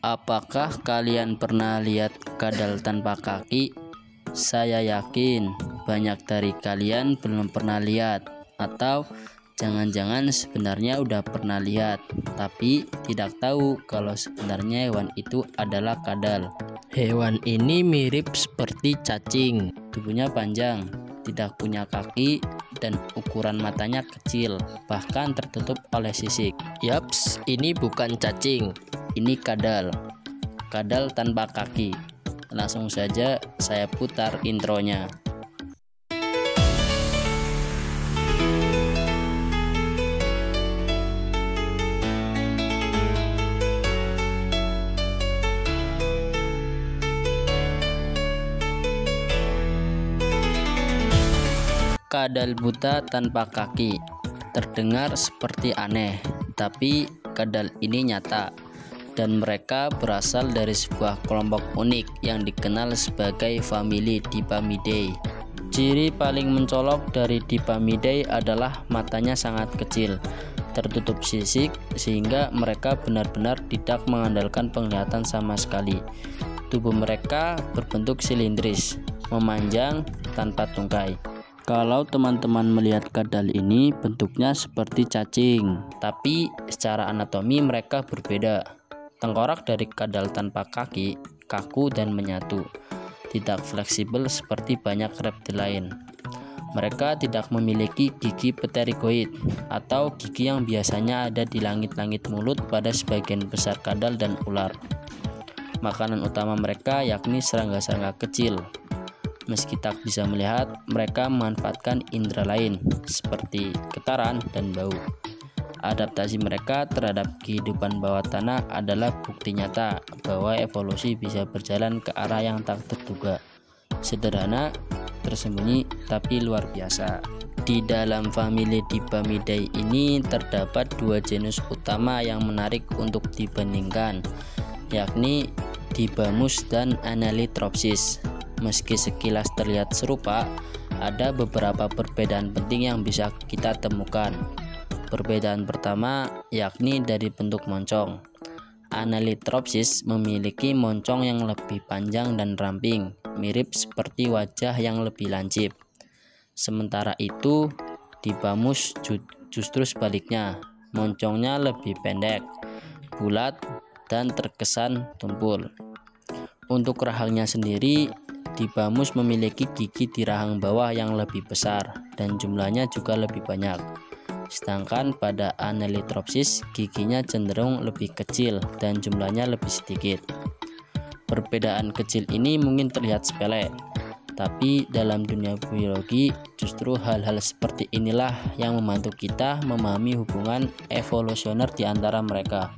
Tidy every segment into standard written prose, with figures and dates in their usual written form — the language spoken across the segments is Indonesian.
Apakah kalian pernah lihat kadal tanpa kaki? Saya yakin banyak dari kalian belum pernah lihat, atau jangan-jangan sebenarnya udah pernah lihat, tapi tidak tahu kalau sebenarnya hewan itu adalah kadal. Hewan ini mirip seperti cacing, tubuhnya panjang, tidak punya kaki, dan ukuran matanya kecil, bahkan tertutup oleh sisik. Yaps, ini bukan cacing, ini kadal. Kadal tanpa kaki. Langsung saja saya putar intronya. Kadal buta tanpa kaki terdengar seperti aneh, tapi kadal ini nyata, dan mereka berasal dari sebuah kelompok unik yang dikenal sebagai famili Dipamidae. Ciri paling mencolok dari Dipamidae adalah matanya sangat kecil, tertutup sisik, sehingga mereka benar-benar tidak mengandalkan penglihatan sama sekali. Tubuh mereka berbentuk silindris, memanjang tanpa tungkai. Kalau teman-teman melihat kadal ini, bentuknya seperti cacing, tapi secara anatomi mereka berbeda. Tengkorak dari kadal tanpa kaki kaku dan menyatu, tidak fleksibel seperti banyak reptil lain. Mereka tidak memiliki gigi pterygoid atau gigi yang biasanya ada di langit-langit mulut pada sebagian besar kadal dan ular. Makanan utama mereka yakni serangga-serangga kecil. Meski tak bisa melihat, mereka memanfaatkan indera lain seperti getaran dan bau. Adaptasi mereka terhadap kehidupan bawah tanah adalah bukti nyata bahwa evolusi bisa berjalan ke arah yang tak terduga. Sederhana, tersembunyi, tapi luar biasa. Di dalam famili Dipamidae ini terdapat dua genus utama yang menarik untuk dibandingkan, yakni Dibamus dan Annelitropsis. Meski sekilas terlihat serupa, ada beberapa perbedaan penting yang bisa kita temukan. Perbedaan pertama yakni dari bentuk moncong. Annelitropsis memiliki moncong yang lebih panjang dan ramping, mirip seperti wajah yang lebih lancip. Sementara itu, Dibamus justru sebaliknya, moncongnya lebih pendek, bulat, dan terkesan tumpul. Untuk rahangnya sendiri, Dibamus memiliki gigi di rahang bawah yang lebih besar dan jumlahnya juga lebih banyak. Sedangkan pada Annelitropsis giginya cenderung lebih kecil dan jumlahnya lebih sedikit. Perbedaan kecil ini mungkin terlihat sepele, tapi dalam dunia biologi justru hal-hal seperti inilah yang membantu kita memahami hubungan evolusioner di antara mereka.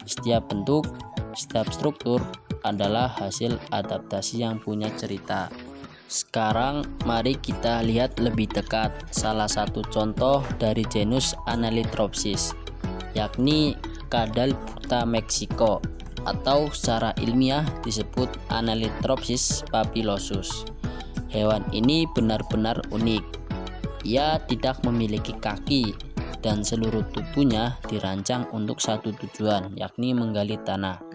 Setiap bentuk, setiap struktur adalah hasil adaptasi yang punya cerita. Sekarang mari kita lihat lebih dekat salah satu contoh dari genus Annelitropsis, yakni kadal buta Meksiko, atau secara ilmiah disebut Annelitropsis papillosus. Hewan ini benar-benar unik. Ia tidak memiliki kaki dan seluruh tubuhnya dirancang untuk satu tujuan, yakni menggali tanah.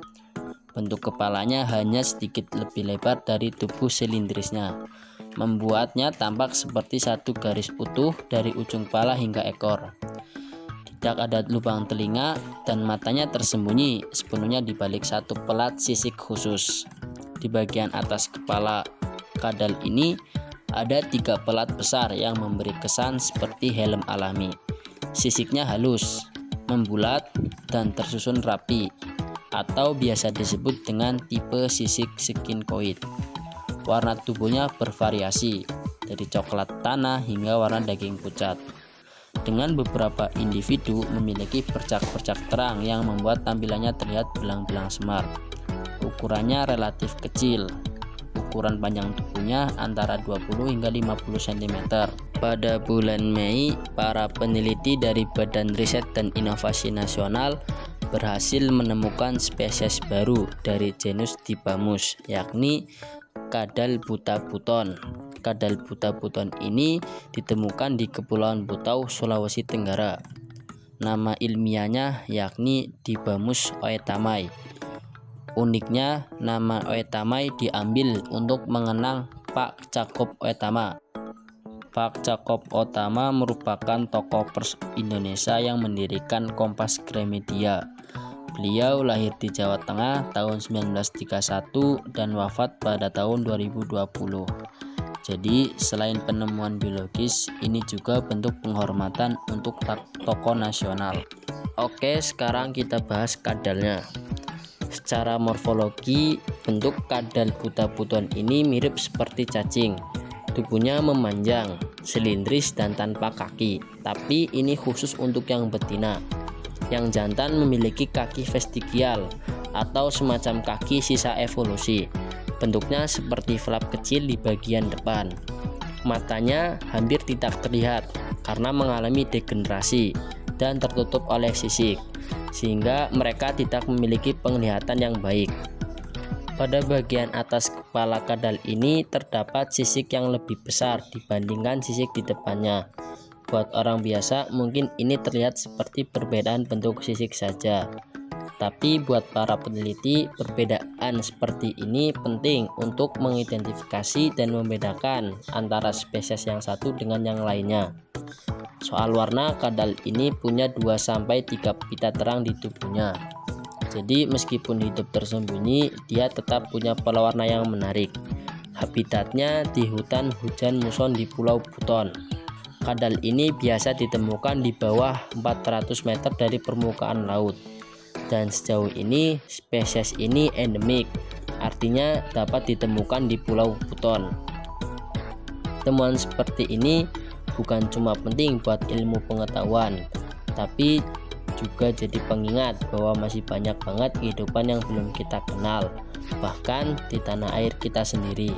Bentuk kepalanya hanya sedikit lebih lebar dari tubuh silindrisnya, membuatnya tampak seperti satu garis utuh dari ujung kepala hingga ekor. Tidak ada lubang telinga dan matanya tersembunyi sepenuhnya di balik satu pelat sisik khusus. Di bagian atas kepala kadal ini ada 3 pelat besar yang memberi kesan seperti helm alami. Sisiknya halus, membulat, dan tersusun rapi, atau biasa disebut dengan tipe sisik skincoid. Warna tubuhnya bervariasi, dari coklat tanah hingga warna daging pucat. Dengan beberapa individu memiliki bercak-bercak terang yang membuat tampilannya terlihat belang-belang semar. Ukurannya relatif kecil. Ukuran panjang tubuhnya antara 20 hingga 50 cm. Pada bulan Mei, para peneliti dari Badan Riset dan Inovasi Nasional berhasil menemukan spesies baru dari genus Dibamus, yakni kadal buta buton. Kadal buta buton ini ditemukan di Kepulauan Butau, Sulawesi Tenggara. Nama ilmiahnya yakni Dibamus oetamai. Uniknya, nama Oetamai diambil untuk mengenang Pak Jacob Oetama. Pak Jacob Oetama merupakan tokoh pers Indonesia yang mendirikan Kompas Gramedia. Beliau lahir di Jawa Tengah tahun 1931 dan wafat pada tahun 2020. Jadi selain penemuan biologis, ini juga bentuk penghormatan untuk tokoh nasional. Oke, sekarang kita bahas kadalnya. Secara morfologi, bentuk kadal buta buton ini mirip seperti cacing. Tubuhnya memanjang, silindris dan tanpa kaki, tapi ini khusus untuk yang betina. Yang jantan memiliki kaki vestigial atau semacam kaki sisa evolusi. Bentuknya seperti flap kecil di bagian depan. Matanya hampir tidak terlihat karena mengalami degenerasi dan tertutup oleh sisik, sehingga mereka tidak memiliki penglihatan yang baik. Pada bagian atas kepala kadal ini terdapat sisik yang lebih besar dibandingkan sisik di depannya. Buat orang biasa mungkin ini terlihat seperti perbedaan bentuk sisik saja. Tapi buat para peneliti, perbedaan seperti ini penting untuk mengidentifikasi dan membedakan antara spesies yang satu dengan yang lainnya. Soal warna, kadal ini punya 2-3 pita terang di tubuhnya. Jadi meskipun hidup tersembunyi, dia tetap punya pola warna yang menarik. Habitatnya di hutan hujan muson di Pulau Buton. Kadal ini biasa ditemukan di bawah 400 meter dari permukaan laut. Dan sejauh ini spesies ini endemik, artinya dapat ditemukan di Pulau Buton. Temuan seperti ini bukan cuma penting buat ilmu pengetahuan, tapi juga jadi pengingat bahwa masih banyak banget kehidupan yang belum kita kenal, bahkan di tanah air kita sendiri.